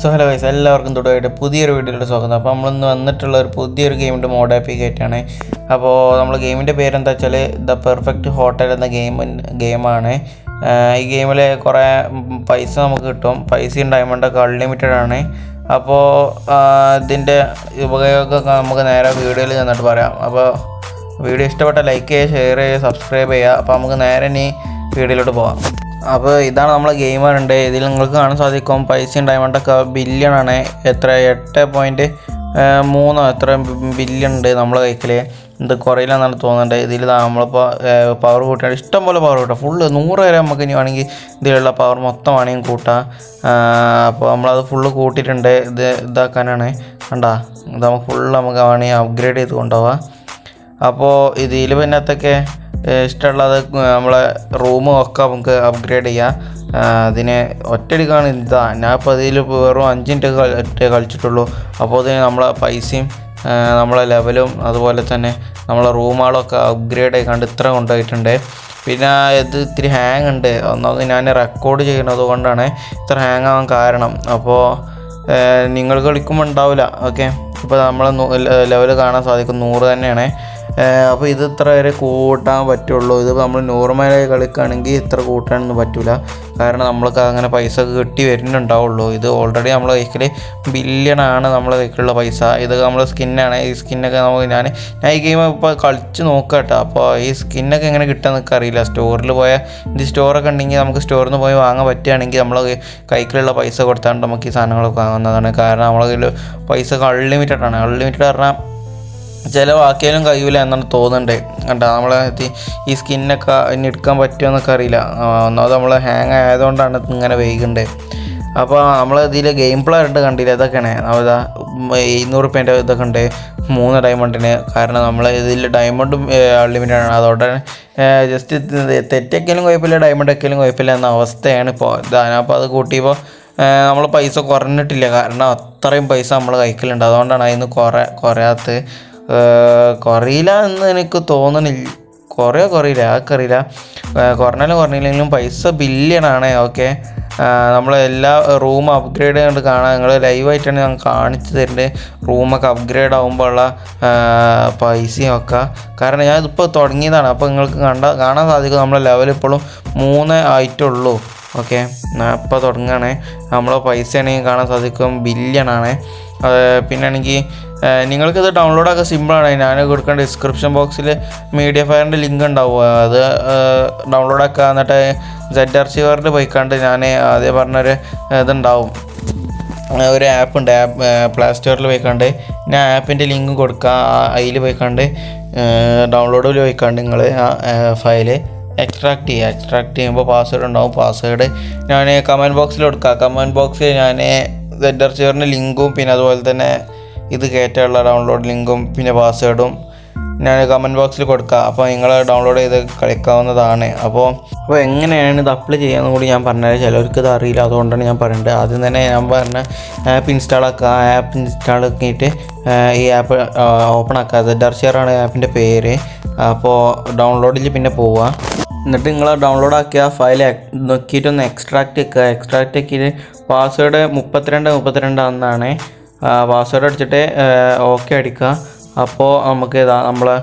So hello guys, എല്ലാവർക്കും തുടങ്ങിയിട്ട് പുതിയൊരു വീഡിയോയിലൂടെ സ്വാഗതം. അപ്പോൾ നമ്മളിന്ന് വന്നിട്ടുള്ള ഒരു പുതിയൊരു ഗെയിമിൻ്റെ മോഡ് ആപ്പിക്കായിട്ടാണ്. അപ്പോൾ നമ്മൾ ഗെയിമിൻ്റെ പേരെന്താ വെച്ചാൽ ദ പെർഫെക്റ്റ് ഹോട്ടൽ എന്ന ഗെയിമാണ്. ഈ ഗെയിമിൽ കുറേ പൈസ നമുക്ക് കിട്ടും. പൈസയും ഡയമണ്ടൊക്കെ അൺലിമിറ്റഡ് ആണ്. അപ്പോൾ ഇതിൻ്റെ ഉപയോഗമൊക്കെ നമുക്ക് നേരെ വീഡിയോയിൽ ചെന്നിട്ട് പറയാം. അപ്പോൾ വീഡിയോ ഇഷ്ടപ്പെട്ട ലൈക്ക് ചെയ്യുക, ഷെയർ ചെയ്യുക, സബ്സ്ക്രൈബ് ചെയ്യുക. അപ്പോൾ നമുക്ക് നേരെ ഇനി വീഡിയോയിലോട്ട് പോകാം. അപ്പോൾ ഇതാണ് നമ്മളെ ഗെയിമുണ്ട്. ഇതിൽ നിങ്ങൾക്ക് കാണാൻ സാധിക്കും പൈസയും ഡയമണ്ടൊക്കെ ബില്യണാണ്. എത്ര 8.3 എത്ര ബില്യൺ ഉണ്ട് നമ്മളെ കൈക്കിൽ. ഇത് കുറയില്ലെന്നാണ് തോന്നുന്നുണ്ട്. ഇതിൽ നമ്മളിപ്പോൾ പവർ കൂട്ടിയാൽ ഇഷ്ടം പോലെ പവർ കൂട്ടാം. ഫുള്ള് 100 വരെ നമുക്ക് ഇനി വേണമെങ്കിൽ ഇതിലുള്ള പവർ മൊത്തം വേണമെങ്കിൽ കൂട്ടാം. അപ്പോൾ നമ്മളത് ഫുള്ള് കൂട്ടിയിട്ടുണ്ട്. ഇതാക്കാനാണ് കണ്ടാ. ഇത് നമുക്ക് ഫുള്ള് നമുക്ക് വേണമെങ്കിൽ അപ്ഗ്രേഡ് ചെയ്ത് കൊണ്ടുപോവാം. അപ്പോൾ ഇതിൽ പിന്നെ അതൊക്കെ ഇഷ്ടമുള്ളത് നമ്മളെ റൂമും ഒക്കെ നമുക്ക് അപ്ഗ്രേഡ് ചെയ്യാം. അതിന് ഒറ്റയടിക്കാണ് ഇതാ. ഞാൻ ഇപ്പോൾ അതിൽ വെറും 5 മിനിറ്റ് കളിച്ചിട്ടുള്ളൂ. അപ്പോൾ അതിന് നമ്മളെ പൈസയും നമ്മളെ ലെവലും അതുപോലെ തന്നെ നമ്മളെ റൂമുകളൊക്കെ അപ്ഗ്രേഡ് ആയിക്കാണ്ട് ഇത്ര കൊണ്ടുപോയിട്ടുണ്ട്. പിന്നെ ഇത് ഇത്തിരി ഹാങ് ഉണ്ട്. ഒന്നാമത് ഞാൻ റെക്കോർഡ് ചെയ്യുന്നത് കൊണ്ടാണ് ഇത്ര ഹാങ് ആവാൻ കാരണം. അപ്പോൾ നിങ്ങൾ കളിക്കുമ്പോൾ ഉണ്ടാവില്ല. ഓക്കെ, ഇപ്പോൾ നമ്മൾ ലെവൽ കാണാൻ സാധിക്കും 100 തന്നെയാണ്. അപ്പോൾ ഇത് ഇത്ര വരെ കൂട്ടാൻ പറ്റുള്ളൂ. ഇത് നമ്മൾ നോർമലായി കളിക്കുകയാണെങ്കിൽ ഇത്ര കൂട്ടാനൊന്നും പറ്റില്ല. കാരണം നമ്മൾക്ക് അങ്ങനെ പൈസ കിട്ടി വരുന്നുണ്ടാവുള്ളൂ. ഇത് ഓൾറെഡി നമ്മളെ കൈക്കിൽ ബില്യണാണ് നമ്മളെ കൈക്കിലുള്ള പൈസ. ഇത് നമ്മളെ സ്കിന്നാണ്. ഈ സ്കിന്നൊക്കെ നമുക്ക് ഞാൻ ഈ ഗെയിം ഇപ്പോൾ കളിച്ച് നോക്കാം കേട്ടോ. അപ്പോൾ ഈ സ്കിന്നൊക്കെ എങ്ങനെ കിട്ടാൻ നിങ്ങൾക്ക് അറിയില്ല. സ്റ്റോറിൽ പോയാൽ ഇത് സ്റ്റോറൊക്കെ ഉണ്ടെങ്കിൽ നമുക്ക് സ്റ്റോറിൽ നിന്ന് പോയി വാങ്ങാൻ പറ്റുകയാണെങ്കിൽ നമ്മളെ കൈക്കിലുള്ള പൈസ കൊടുത്താണ്ട് നമുക്ക് ഈ സാധനങ്ങളൊക്കെ വാങ്ങുന്നതാണ്. കാരണം നമ്മളെ കയ്യിൽ പൈസ അൺലിമിറ്റഡ് ആണ്. അൺലിമിറ്റഡ് പറഞ്ഞാൽ ചിലവാക്കിയാലും കഴിയില്ല എന്നാണ് തോന്നുന്നുണ്ട്. കണ്ടോ, നമ്മളെ ഈ സ്കിന്നൊക്കെ ഇനി എടുക്കാൻ പറ്റുമോയെന്നൊക്കെ അറിയില്ല. ഒന്നാമത് നമ്മൾ ഹാങ് ആയതുകൊണ്ടാണ് ഇങ്ങനെ വൈകുന്നത്. അപ്പോൾ നമ്മൾ ഇതിൽ ഗെയിം പ്ലേ ഉണ്ട്, കണ്ടില്ല? ഇതൊക്കെയാണ് നമ്മളിതാ 700 ഇതൊക്കെ ഉണ്ട് 3 ഡയമണ്ടിന്. കാരണം നമ്മൾ ഇതിൽ ഡയമണ്ടും അൺലിമിറ്റഡ് ആണ്. അതോടെ ജസ്റ്റ് തെറ്റൊക്കെയാലും കുഴപ്പമില്ല, ഡയമണ്ട് ഒക്കെയാലും കുഴപ്പമില്ല എന്ന അവസ്ഥയാണ് ഇപ്പോൾ. അപ്പോൾ അത് കൂട്ടിയപ്പോൾ നമ്മൾ പൈസ കുറഞ്ഞിട്ടില്ല. കാരണം അത്രയും പൈസ നമ്മൾ കൈക്കലുണ്ട്. അതുകൊണ്ടാണ് അതിന് കുറയാത്തത്. കുറയില്ല എന്ന് എനിക്ക് തോന്നണില്ല. കുറയില്ല, ആർക്കറിയില്ല. കുറഞ്ഞില്ലെങ്കിലും പൈസ ബില്യണാണ്. ഓക്കെ, നമ്മളെല്ലാ റൂം അപ്ഗ്രേഡ് കണ്ട് കാണാൻ നിങ്ങൾ ലൈവായിട്ടാണ് ഞാൻ കാണിച്ചു തരുന്നത്. റൂമൊക്കെ അപ്ഗ്രേഡ് ആകുമ്പോൾ ഉള്ള പൈസയും ഒക്കെ. കാരണം ഞാൻ ഇതിപ്പോൾ തുടങ്ങിയതാണ്. അപ്പോൾ നിങ്ങൾക്ക് കാണാൻ സാധിക്കും നമ്മളെ ലെവൽ ഇപ്പോഴും 3 ആയിട്ടുള്ളൂ. ഓക്കെ, ഞാൻ ഇപ്പോൾ തുടങ്ങുകയാണ്. നമ്മളെ പൈസ ആണെങ്കിൽ കാണാൻ സാധിക്കും ബില്യണാണ്. പിന്നെ ആണെങ്കിൽ നിങ്ങൾക്കിത് ഡൗൺലോഡൊക്കെ സിമ്പിളാണ്. ഞാൻ കൊടുക്കേണ്ട ഡിസ്ക്രിപ്ഷൻ ബോക്സിൽ മീഡിയ ഫയറിൻ്റെ ലിങ്ക് ഉണ്ടാവും. അത് ഡൗൺലോഡൊക്കെ എന്നിട്ട് സെഡ് ആർച്ചിവറിൽ പോയിക്കാണ്ട് ഞാൻ ആദ്യം പറഞ്ഞൊരു ഇതുണ്ടാവും, ഒരു ആപ്പുണ്ട്. പ്ലേ സ്റ്റോറിൽ പോയിക്കാണ്ട് ഞാൻ ആപ്പിൻ്റെ ലിങ്ക് കൊടുക്കുക. അതിൽ പോയിക്കാണ്ട് ഡൗൺലോഡിൽ പോയിക്കാണ്ട് നിങ്ങൾ ആ ഫയല് എക്സ്ട്രാക്ട് ചെയ്യുമ്പോൾ പാസ്വേഡ് ഉണ്ടാവും. പാസ്വേഡ് ഞാൻ കമൻറ്റ് ബോക്സിൽ കൊടുക്കുക. കമൻറ്റ് ബോക്സിൽ ഞാൻ സെഡ് ആർച്ചിവറിൻ്റെ ലിങ്കും പിന്നെ അതുപോലെ തന്നെ ഇത് കയറ്റാനുള്ള ഡൗൺലോഡ് ലിങ്കും പിന്നെ പാസ്വേഡും ഞാൻ കമൻറ്റ് ബോക്സിൽ കൊടുക്കുക. അപ്പോൾ നിങ്ങൾ ഡൗൺലോഡ് ചെയ്ത് കളിക്കാവുന്നതാണ്. അപ്പോൾ എങ്ങനെയാണ് ഇത് അപ്ലൈ ചെയ്യാമെന്ന് കൂടി ഞാൻ പറഞ്ഞാൽ ചിലർക്ക് ഇത് അറിയില്ല. അതുകൊണ്ടാണ് ഞാൻ പറയുന്നത്. ആദ്യം തന്നെ ഞാൻ പറഞ്ഞ ആപ്പ് ഇൻസ്റ്റാൾ ആക്കുക. ആപ്പ് ഇൻസ്റ്റാൾ ആക്കിയിട്ട് ഈ ആപ്പ് ഓപ്പൺ ആക്കുക. സെഡ് ആർച്ചിവറാണ് ആപ്പിൻ്റെ പേര്. അപ്പോൾ ഡൗൺലോഡിൽ പിന്നെ പോവുക. എന്നിട്ട് നിങ്ങൾ ഡൗൺലോഡ് ആക്കിയ ഫയൽ നോക്കിയിട്ടൊന്ന് എക്സ്ട്രാക്റ്റ് ആക്കിയിട്ട് പാസ്വേഡ് 32 എന്നാണ് പാസ്വേഡ് അടിച്ചിട്ട് ഓക്കെ അടിക്കുക. അപ്പോൾ നമുക്ക് ഇതാ നമ്മളെ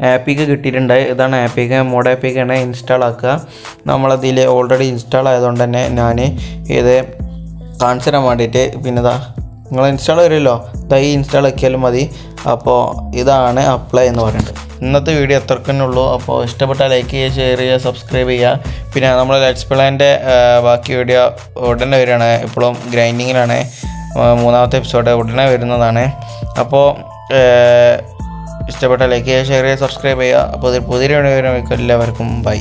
ആപ്പിക്ക് കിട്ടിയിട്ടുണ്ട്. ഇതാണ് ആപ്പിക്ക്, മോഡ് ആപ്പിക്കാണ്. ഇൻസ്റ്റാൾ ആക്കുക. നമ്മളതിൽ ഓൾറെഡി ഇൻസ്റ്റാൾ ആയതുകൊണ്ട് തന്നെ ഞാൻ ഇത് കാണിച്ചു തരാൻ വേണ്ടിയിട്ട് പിന്നെ ഇതാ നിങ്ങൾ ഇൻസ്റ്റാൾ വരുമല്ലോ, ഈ ഇൻസ്റ്റാൾ ആക്കിയാലും മതി. അപ്പോൾ ഇതാണ് അപ്ലൈ എന്ന് പറയുന്നത്. ഇന്നത്തെ വീഡിയോ അത്രക്കന്നുള്ളൂ. അപ്പോൾ ഇഷ്ടപ്പെട്ടാൽ ലൈക്ക് ചെയ്യുക, ഷെയർ ചെയ്യുക, സബ്സ്ക്രൈബ് ചെയ്യുക. പിന്നെ നമ്മൾ ലെറ്റ്സ് പ്ലേൻ്റെ ബാക്കി വീഡിയോ ഉടനെ വരികയാണ്. ഇപ്പോഴും ഗ്രൈൻഡിങ്ങിലാണ്. 3ാമത്തെ എപ്പിസോഡ് ഉടനെ വരുന്നതാണ്. അപ്പോൾ ഇഷ്ടപ്പെട്ടാൽ ലൈക്ക് ചെയ്യുക, ഷെയർ ചെയ്യുക, സബ്സ്ക്രൈബ് ചെയ്യുക. അപ്പോൾ പുതിയ വീഡിയോ വരുമ്പോൾ എല്ലാവർക്കും ബൈ.